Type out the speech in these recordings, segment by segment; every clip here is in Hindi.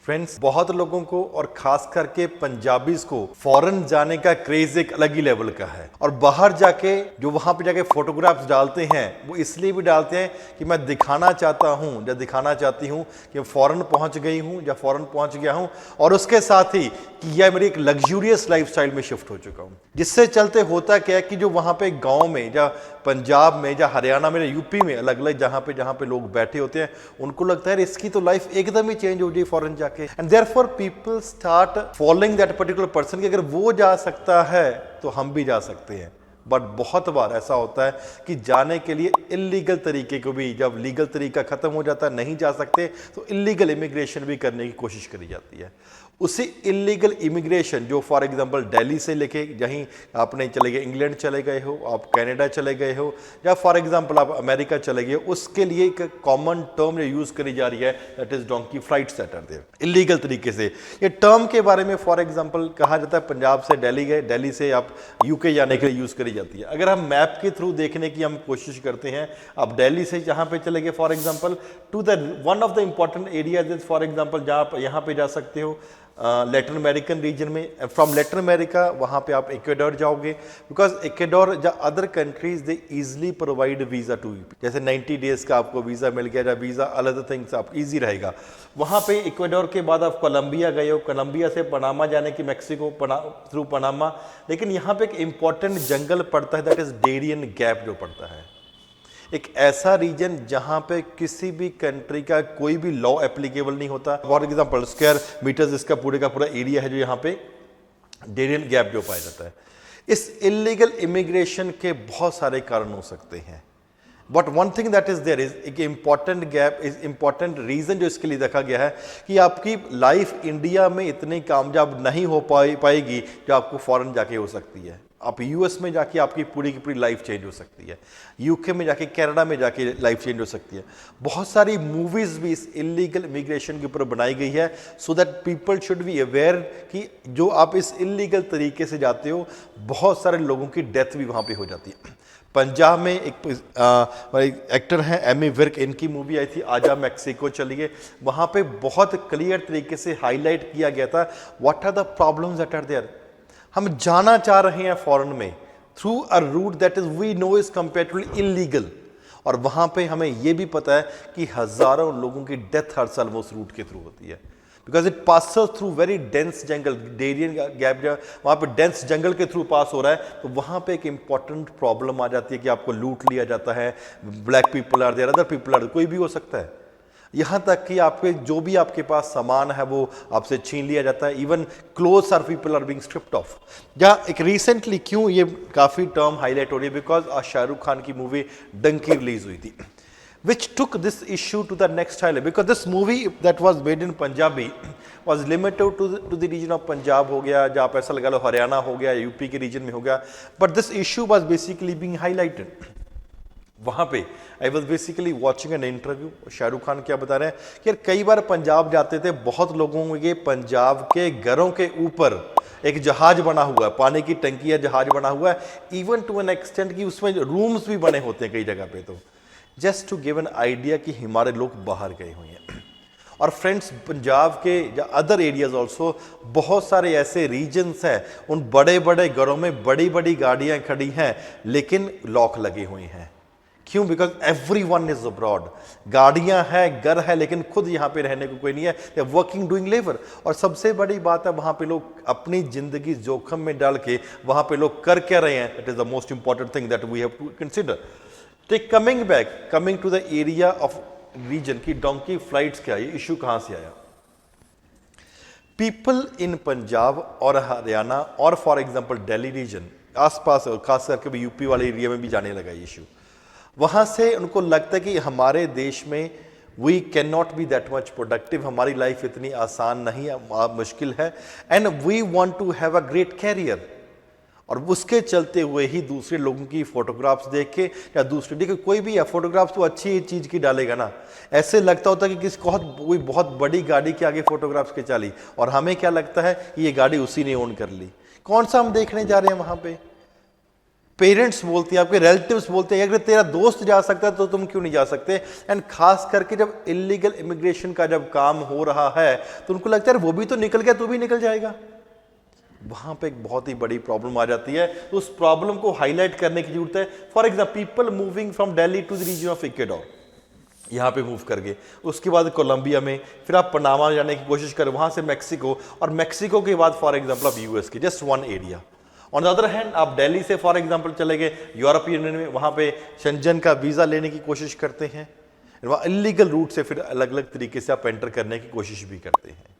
फ्रेंड्स, बहुत लोगों को और खास करके पंजाबीज को फॉरेन जाने का क्रेज एक अलग ही लेवल का है। और बाहर जाके जो वहां पे जाके फोटोग्राफ्स डालते हैं वो इसलिए भी डालते हैं कि मैं दिखाना चाहता हूं या दिखाना चाहती हूं कि फॉरेन पहुंच गई हूं या फॉरेन पहुंच गया हूं, और उसके साथ ही कि यह मेरी एक लग्जूरियस लाइफस्टाइल में शिफ्ट हो चुका हूं। जिससे चलते होता क्या है कि जो वहां पे गांव में या पंजाब में या हरियाणा में या यूपी में अलग अलग जहां पे लोग बैठे होते हैं, उनको लगता है इसकी तो लाइफ एकदम ही चेंज हो जाए फॉरेन जाके। And therefore people start following that particular person कि अगर वो जा सकता है तो हम भी जा सकते हैं। बट बहुत बार ऐसा होता है कि जाने के लिए इलीगल तरीके को भी, जब लीगल तरीका खत्म हो जाता है, नहीं जा सकते, तो इलीगल इमिग्रेशन भी करने की कोशिश करी जाती है। उसी इलीगल इमिग्रेशन जो फॉर एग्जांपल दिल्ली से लेके जहीं आपने चले गए, इंग्लैंड चले गए हो, आप कनाडा चले गए हो, या फॉर एग्जांपल आप अमेरिका चले गए, उसके लिए एक कॉमन टर्म यूज करी जा रही है, that is donkey flights that are there illegal तरीके से। ये टर्म के बारे में फॉर एग्जांपल कहा जाता है पंजाब से दिल्ली गए, दिल्ली से आप यूके जाने के लिए यूज करी जाती है। अगर हम मैप के थ्रू देखने की हम कोशिश करते हैं, आप दिल्ली से जहां पे चले गए for example to the one of the important areas is for example जहां आप यहां पे जा सकते हो लैटिन अमेरिकन रीजन में। फ्रॉम लैटिन अमेरिका वहां पे आप इक्वेडोर जाओगे, बिकॉज इक्वेडोर या other countries they easily provide visa to you. जैसे 90 डेज का आपको वीजा मिल गया, या वीजा अलग थिंग्स आप इजी रहेगा। वहां पे इक्वेडोर के बाद आप कोलंबिया गए हो, कोलंबिया से पनामा जाने की मैक्सिको थ्रू पनामा। लेकिन यहाँ पे एक इंपॉर्टेंट जंगल पड़ता है, दैट इज डेरियन गैप जो पड़ता है, एक ऐसा रीजन जहां पे किसी भी कंट्री का कोई भी लॉ एप्लीकेबल नहीं होता। फॉर एग्जांपल स्क्वायर मीटर्स इसका पूरे का पूरा एरिया है जो यहाँ पे डेरियन गैप जो पाया जाता है। इस इलीगल इमिग्रेशन के बहुत सारे कारण हो सकते हैं, but one thing that is there is एक important gap is important reason जो इसके लिए देखा गया है कि आपकी लाइफ इंडिया में इतनी कामयाब नहीं हो पाएगी जो आपको फॉरेन जाके हो सकती है। आप यूएस में जाके आपकी पूरी की पूरी लाइफ चेंज हो सकती है, यूके में जाके, कनाडा में जाके लाइफ चेंज हो सकती है। बहुत सारी मूवीज भी इस इलीगल इमिग्रेशन के ऊपर बनाई गई है, so that people should be aware कि जो आप इस इलीगल तरीके से जाते हो, बहुत सारे लोगों की डेथ भी वहां पे हो जाती है। पंजाब में एक एक्टर हैं एमी विर्क, इनकी मूवी आई थी आजा मैक्सिको चलिए, वहां पे बहुत क्लियर तरीके से हाईलाइट किया गया था what are the problems that are there. हम जाना चाह रहे हैं फॉरेन में through a route that is we know is comparatively illegal, और वहां पे हमें यह भी पता है कि हजारों लोगों की डेथ हर साल वो उस रूट के थ्रू होती है, because it passes through very dense jungle. Darien gap वहां पे डेंस जंगल के थ्रू पास हो रहा है, तो वहां पे एक इंपॉर्टेंट प्रॉब्लम आ जाती है कि आपको लूट लिया जाता है, black people are there, other people are, कोई भी हो सकता है। यहां तक कि आपके जो भी आपके पास सामान है वो आपसे छीन लिया जाता है। Even clothes are people are being stripped off. या एक रिसेंटली क्यों ये काफी टर्म हाईलाइट हो रही है, बिकॉज शाहरुख खान की मूवी डंकी रिलीज हुई थी, which took this issue to the next high level, because this movie that was made in Punjabi was limited to the region of Punjab हो गया, जहाँ आप ऐसा लगा लो हरियाणा हो गया, यूपी के रीजन में हो गया, but this issue was basically being highlighted। वहां पे I was basically watching an interview, Shahrukh Khan क्या बता रहे हैं कि यार कई बार पंजाब जाते थे, बहुत लोगों के पंजाब के घरों के ऊपर एक जहाज बना हुआ है, पानी की टंकी या जहाज बना हुआ है, इवन टू एन एक्सटेंट कि उसमें रूम्स भी बने होते हैं कई जगह पे। तो just to give an idea कि हमारे लोग बाहर गए हुए हैं। और फ्रेंड्स, पंजाब के या अदर एरियाज ऑल्सो बहुत सारे ऐसे रीजन्स हैं, उन बड़े बड़े घरों में बड़ी बड़ी गाड़ियां खड़ी हैं लेकिन लॉक लगे हुए हैं। क्यों? Because every one is abroad. गाड़ियां हैं, घर है, लेकिन खुद यहां पे रहने को कोई नहीं है, they are working doing labour. और सबसे बड़ी बात है वहां पे लोग अपनी जिंदगी जोखिम में डाल के वहां पे लोग कर क्या रहे हैं, that is the most important thing that we have to consider. Take coming to the area of region की डोंकी फ्लाइट्स क्या, ये इशू कहां से आया? पीपल इन पंजाब और हरियाणा और फॉर एग्जांपल दिल्ली रीजन आसपास, खास करके भी यूपी वाले एरिया में भी जाने लगा ये इशू। वहां से उनको लगता है कि हमारे देश में we can not be that much productive, हमारी लाइफ इतनी आसान नहीं है, मुश्किल है, and we want to have a great career. और उसके चलते हुए ही दूसरे लोगों की फोटोग्राफ्स देख के, या दूसरे देखिए कोई भी है फोटोग्राफ्स तो अच्छी चीज की डालेगा ना, ऐसे लगता होता कि किसी कोई बहुत बड़ी गाड़ी के आगे फोटोग्राफ्स के चाली, और हमें क्या लगता है कि ये गाड़ी उसी ने ओन कर ली। कौन सा हम देखने जा रहे हैं वहां पे? पेरेंट्स बोलते हैं, आपके रिलेटिव्स बोलते हैं अगर तेरा दोस्त जा सकता है तो तुम क्यों नहीं जा सकते। एंड खास करके जब इलीगल इमिग्रेशन का जब काम हो रहा है तो उनको लगता है वो भी तो निकल गया, तू भी निकल जाएगा। वहां पे एक बहुत ही बड़ी प्रॉब्लम आ जाती है, तो उस प्रॉब्लम को हाईलाइट करने की जरूरत है। For example people moving from Delhi to the region of Ecuador, यहाँ पे मूव कर गए, उसके बाद कोलंबिया में, फिर आप पनामा जाने की कोशिश करें, वहां से मैक्सिको, और मैक्सिको के बाद फॉर एग्जाम्पल आप यूएस के, just one area. On the other hand आप दिल्ली से फॉर एग्जाम्पल चले गए यूरोपियन यूनियन में, वहां पे शेंजन का वीजा लेने की कोशिश करते हैं, वहां इलीगल रूट से फिर अलग अलग तरीके से आप एंटर करने की कोशिश भी करते हैं।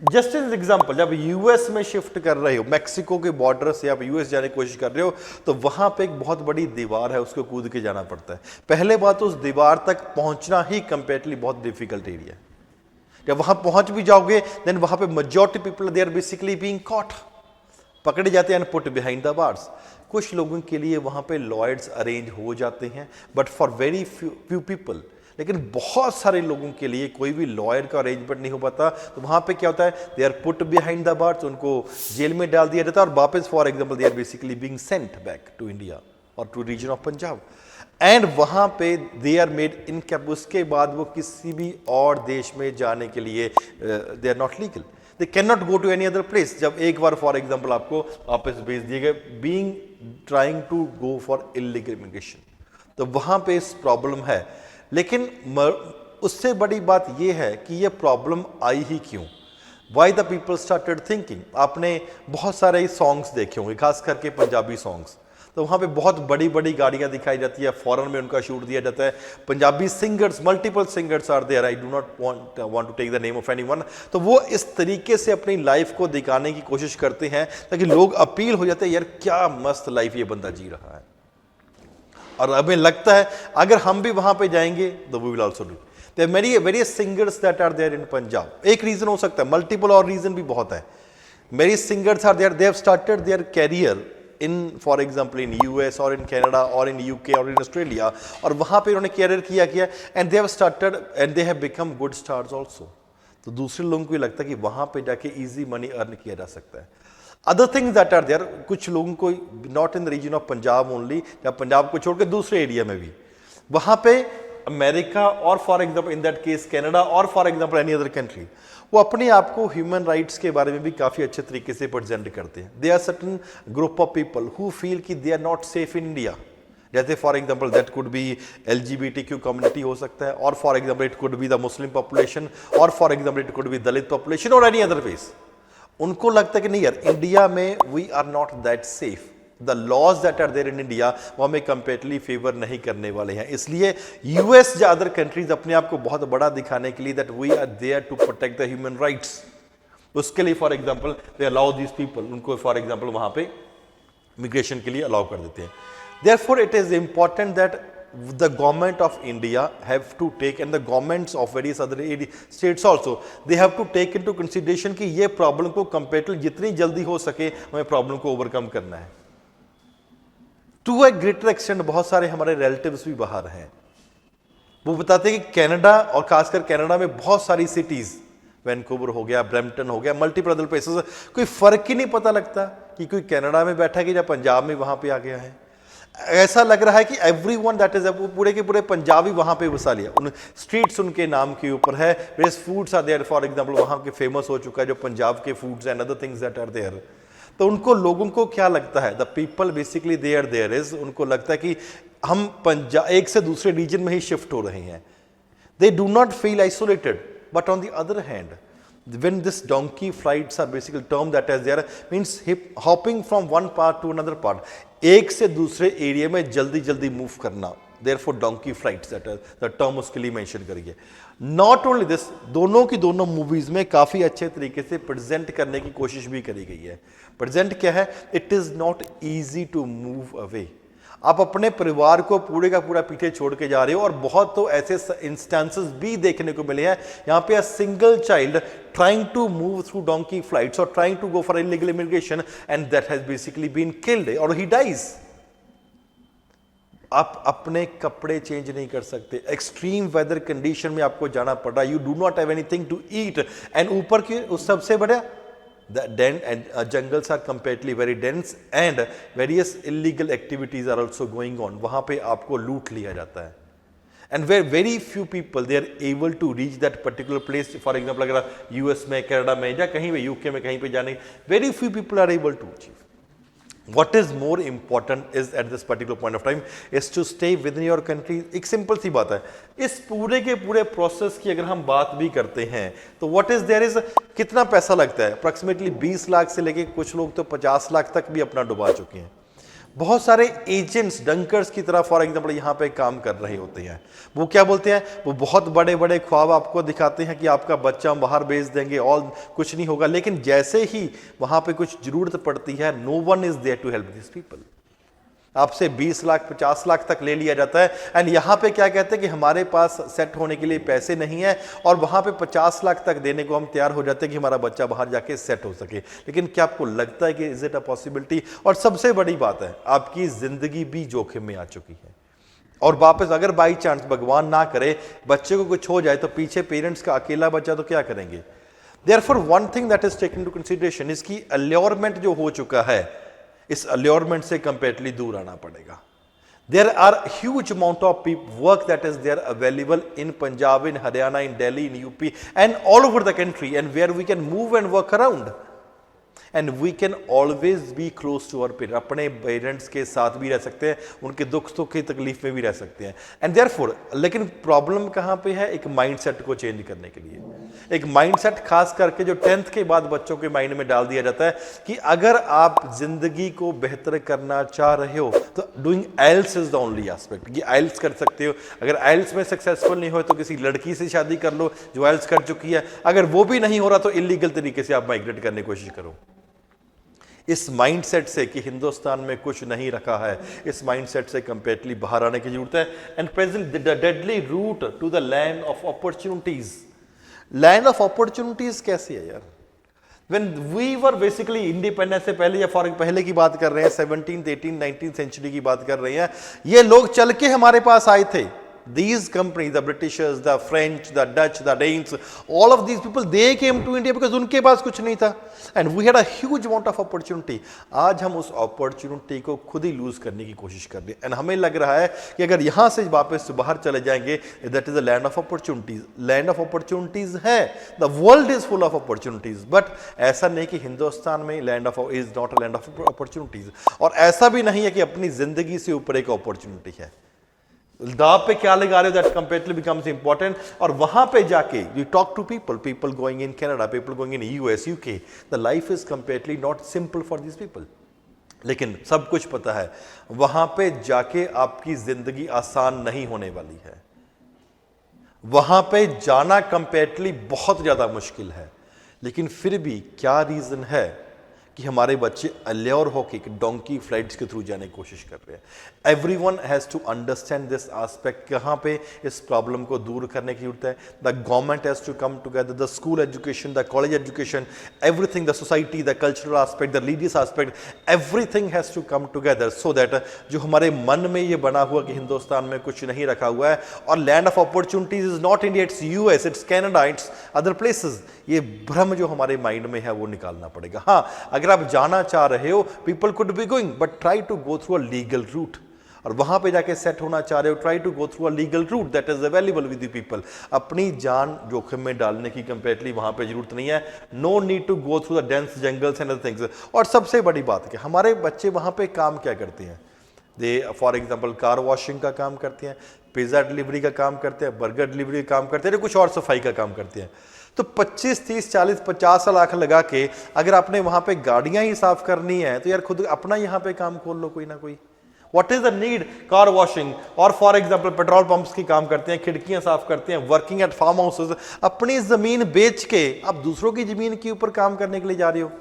जस्ट एज एग्जाम्पल, जब यूएस में शिफ्ट कर रहे हो, मैक्सिको के बॉर्डर से आप यूएस जाने की कोशिश कर रहे हो, तो वहां पे एक बहुत बड़ी दीवार है, उसको कूद के जाना पड़ता है। पहले बात तो उस दीवार तक पहुंचना ही कंपेरेटिवली बहुत डिफिकल्ट एरिया है। जब वहां पहुंच भी जाओगे देन वहां पे majority people they are basically being caught, पकड़े जाते हैं and put behind the bars. कुछ लोगों के लिए वहां पे लॉयर्स अरेंज हो जाते हैं, but for very few people, लेकिन बहुत सारे लोगों के लिए कोई भी लॉयर का अरेंजमेंट नहीं हो पाता। तो वहां पे क्या होता है, they are put behind the bars, उनको जेल में डाल दिया जाता है और वापस for example they are basically being sent back to India और to region of Punjab, and वहां पे दे आर मेड इनकैपेबल। उसके बाद वो किसी भी और देश में जाने के लिए they are not legal, they can not go to any other place. जब एक बार फॉर एग्जाम्पल आपको वापस भेज दिए गए being trying to go for illegal immigration, तो वहां पे इस प्रॉब्लम है। लेकिन उससे बड़ी बात यह है कि यह प्रॉब्लम आई ही क्यों, why the people started thinking. आपने बहुत सारे सॉन्ग्स देखे होंगे, खास करके पंजाबी सॉन्ग्स, तो वहाँ पे बहुत बड़ी बड़ी गाड़ियाँ दिखाई जाती है, फॉरेन में उनका शूट दिया जाता है। Punjabi singers, multiple singers are there, I do not want to take the name of anyone, तो वो इस तरीके से अपनी लाइफ को दिखाने की कोशिश करते हैं ताकि लोग अपील हो जाते हैं, यार क्या मस्त लाइफ ये बंदा जी रहा है। और हमें लगता है अगर हम भी वहां पे जाएंगे तो we will also do. There many various singers that are there in Punjab. एक रीजन हो सकता है, मल्टीपल और रीजन भी बहुत है। मेरी singers are there, they have started their career in for example in US और इन कनाडा और इन यूके और इन ऑस्ट्रेलिया, और वहां पे उन्होंने कैरियर किया and they have started and they have become good stars also. तो दूसरे लोगों को लगता है कि वहां पे जाके इजी मनी अर्न किया जा सकता है। Other things that are there, कुछ लोगों को not in the region of Punjab only, या पंजाब को छोड़ के दूसरे एरिया में भी, वहां पे अमेरिका और for example in that case Canada और for example any other country, वो अपने आप को ह्यूमन राइट्स के बारे में भी काफी अच्छे तरीके से प्रेजेंट करते हैं। They are certain group of people who feel कि they are not safe in India. जैसे for example that could be LGBTQ community हो सकता है, और for example it could be the Muslim population, और for example it could be Dalit population और एनी अदर फेस। उनको लगता है कि नहीं यार, इंडिया में we are not that safe, the laws that are there in India वो हमें कंपेरेटिवली फेवर नहीं करने वाले हैं। इसलिए यूएस या अदर कंट्रीज अपने आप को बहुत बड़ा दिखाने के लिए that we are there to protect the human rights, उसके लिए for example they allow this people, उनको फॉर एग्जाम्पल वहां पे इमिग्रेशन के लिए अलाउ कर देते हैं। Therefore it is important that the government of India have to take, and the governments of various other states also, they have to take into consideration कि ये प्रॉब्लम को कंपेरेटिवली जितनी जल्दी हो सके हमें प्रॉब्लम को ओवरकम करना है। टू ए ग्रेटर एक्सटेंट बहुत सारे हमारे रिलेटिव्स भी बाहर हैं, वो बताते हैं कि कनाडा और खासकर कनाडा में बहुत सारी सिटीज, वैनकूवर हो गया, ब्रैम्पटन हो गया, मल्टीपल अदर प्लेसेस, कोई फर्क ही नहीं पता लगता कि कोई कनाडा में बैठा कि या पंजाब में वहां पे आ गया है। ऐसा लग रहा है कि एवरीवन दैट इज, पूरे के पूरे पंजाबी वहां पे बसा लिया, उन स्ट्रीट्स उनके नाम के ऊपर है, various foods are there, for example वहां के फेमस हो चुका है जो पंजाब के foods and other things that are there. तो उनको लोगों को क्या लगता है, the people basically there is, उनको लगता है कि हम पंजाब एक से दूसरे रीजन में ही शिफ्ट हो रहे हैं। They do not feel isolated, but on the other hand when this donkey flights are basically term that as there means hopping from one part to another part, एक से दूसरे एरिया में जल्दी जल्दी मूव करना, therefore donkey flights that the term उसके लिए मेंशन करिए। नॉट ओनली दिस, दोनों की दोनों मूवीज में काफी अच्छे तरीके से प्रेजेंट करने की कोशिश भी करी गई है। प्रेजेंट क्या है, it is not easy to move away. आप अपने परिवार को पूरे का पूरा पीछे छोड़ के जा रहे हो, और बहुत तो ऐसे इंस्टेंसेस भी देखने को मिले हैं यहाँ पे, a single child trying to move through donkey flights और trying to go for illegal immigration and that has basically been killed और ही डाइज। आप अपने कपड़े चेंज नहीं कर सकते, एक्सट्रीम वेदर कंडीशन में आपको जाना पड़ रहा है, you do not have anything to eat, and ऊपर की उस सबसे बड़ा The jungles are completely very dense and various illegal activities are also going on. वहाँ पे आपको लूट लिया जाता है. And where very few people they are able to reach that particular place. For example, अगर आप US में, कनाडा में या कहीं भी UK में कहीं पे जाने, very few people are able to achieve. What is more important is at this particular point of time is to stay within your country. एक सिंपल सी बात है. इस पूरे के पूरे प्रोसेस की अगर हम बात भी करते हैं तो what is there is कितना पैसा लगता है? अप्रोक्सीमेटली 20 लाख से लेके कुछ लोग तो 50 लाख तक भी अपना डुबा चुके हैं. बहुत सारे एजेंट्स डंकर्स की तरह फॉर एग्जांपल यहाँ पे काम कर रहे होते हैं. वो क्या बोलते हैं? वो बहुत बड़े बड़े ख्वाब आपको दिखाते हैं कि आपका बच्चा हम बाहर भेज देंगे और कुछ नहीं होगा, लेकिन जैसे ही वहां पे कुछ जरूरत पड़ती है, no one is there to help this people. आपसे 20 लाख 50 लाख तक ले लिया जाता है. एंड यहाँ पे क्या कहते हैं कि हमारे पास सेट होने के लिए पैसे नहीं है और वहां पे 50 लाख तक देने को हम तैयार हो जाते हैं कि हमारा बच्चा बाहर जाके सेट हो सके. लेकिन क्या आपको लगता है कि इज इट अ पॉसिबिलिटी? और सबसे बड़ी बात है, आपकी जिंदगी भी जोखिम में आ चुकी है. और वापस अगर बाई चांस भगवान ना करे बच्चे को कुछ हो जाए तो पीछे पेरेंट्स का अकेला बच्चा तो क्या करेंगे? Therefore one thing that is taken to consideration, इसकी अल्योरमेंट जो हो चुका है, इस अल्योरमेंट से कंप्लीटली दूर आना पड़ेगा. There are huge amount of work that is there available in Punjab, in Haryana, in Delhi, in UP and all over the country, and where we can move and work around. And we can always be close to our parents. अपने पेरेंट्स के साथ भी रह सकते हैं, उनके दुख सुख की तकलीफ में भी रह सकते हैं. एंड देयरफॉर लेकिन प्रॉब्लम कहाँ पे है? एक माइंडसेट को चेंज करने के लिए. एक माइंडसेट खास करके जो 10th के बाद बच्चों के माइंड में डाल दिया जाता है कि अगर आप जिंदगी को बेहतर करना चाह रहे हो तो doing IELTS is the only aspect. कि आइल्स कर सकते हो, अगर आइल्स में सक्सेसफुल नहीं हो तो किसी लड़की से शादी कर लो जो आइल्स कर चुकी है. अगर वो भी नहीं हो रहा तो इलीगल तरीके से आप माइग्रेट करने की कोशिश करो. इस माइंडसेट से कि हिंदुस्तान में कुछ नहीं रखा है, इस माइंडसेट से कंप्लीटली बाहर आने की जरूरत है. And present the deadly route to the land of opportunities. Land of opportunities कैसी है यार? When we were basically independence से पहले या फॉर पहले की बात कर रहे हैं, 17th 18th 19th सेंचुरी की बात कर रहे हैं, ये लोग चल के हमारे पास आए थे. These companies, the Britishers, the French, the Dutch, the Danes, all of these people, they came to India because उनके पास कुछ नहीं था. And we had a huge amount of opportunity. आज हम उस opportunity को खुद ही lose करने की कोशिश कर रहे हैं. And हमें लग रहा है कि अगर यहाँ से वापस बाहर चले जाएंगे, that is the land of opportunities. Land of opportunities है. The world is full of opportunities. But ऐसा नहीं कि हिंदुस्तान में land of is not a land of opportunities. और ऐसा भी नहीं है कि अपनी जिंदगी से ऊपर एक opportunity है. दाव पे क्या लगा रहे हो, दैट कंप्लीटली बिकम्स इंपॉर्टेंट. और वहां पे जाके you talk to people going in Canada, people going in US, UK, the life is completely not simple for this people. लेकिन सब कुछ पता है, वहां पे जाके आपकी जिंदगी आसान नहीं होने वाली है. वहां पे जाना कंप्लीटली बहुत ज्यादा मुश्किल है. लेकिन फिर भी क्या रीजन है कि हमारे बच्चे अल्योर होके डोंकी फ्लाइट्स के थ्रू जाने की कोशिश कर रहे हैं? Everyone has to understand this aspect. कहाँ पे इस प्रॉब्लम को दूर करने की जरूरत है? The government has to come together, the school education, the college education, everything, the society, the cultural aspect, the religious aspect, everything has to come together so that जो हमारे मन में ये बना हुआ कि हिंदुस्तान में कुछ नहीं रखा हुआ है और land of opportunities is not India, it's US, it's Canada, it's other places, ये भ्रम जो हमारे माइंड में है वो निकालना पड़ेगा. हाँ, अगर आप जाना चाह रहे हो, people could be going, but try to go through a legal route. और वहां पे जाके सेट होना चाह रहे हो, try to go through a legal route that is available with the people. अपनी जान जोखिम में डालने की कंप्लीटली वहां पे जरूरत नहीं है. No need to go through the dense jungles and other things. और सबसे बड़ी बात है कि हमारे बच्चे वहां पे काम क्या करते हैं? दे फॉर एग्जाम्पल कार वॉशिंग का काम करते हैं, पिज्जा डिलीवरी का काम करते हैं, बर्गर डिलीवरी का काम करते हैं, कुछ और सफाई का काम करते हैं. तो 25, 30, 40, 50 लाख लगा के अगर आपने वहां पे गाड़ियां ही साफ करनी है तो यार खुद अपना यहां पे काम खोल लो कोई ना कोई. What is the need? Car washing और फॉर एग्जांपल पेट्रोल पंप्स की काम करते हैं, खिड़कियां साफ करते हैं, वर्किंग एट फार्म हाउसेस. अपनी जमीन बेच के आप दूसरों की जमीन के ऊपर काम करने के लिए जा रहे हो.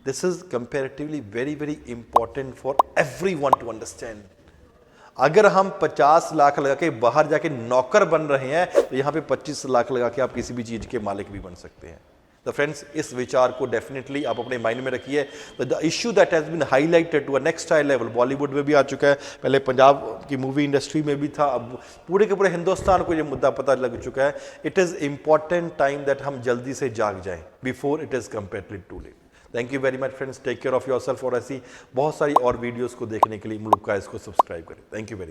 This is comparatively very very important for everyone to understand. अगर हम 50 लाख लगा के बाहर जाके नौकर बन रहे हैं तो यहां पे 25 लाख लगा के आप किसी भी चीज के मालिक भी बन सकते हैं. तो फ्रेंड्स, इस विचार को डेफिनेटली आप अपने माइंड में रखिए। The issue that has been highlighted to a next high level, Bollywood में भी आ चुका है, पहले पंजाब की मूवी इंडस्ट्री में भी था, अब पूरे के पूरे हिंदुस्तान को ये मुद्दा पता लग चुका है। It is important time that हम जल्दी से जाग जाएं before it is completely too late. Thank you very much friends, take care of yourself. और ऐसी बहुत सारी और वीडियोस को देखने के लिए मुल्क का इसको सब्सक्राइब करें। Thank you very much.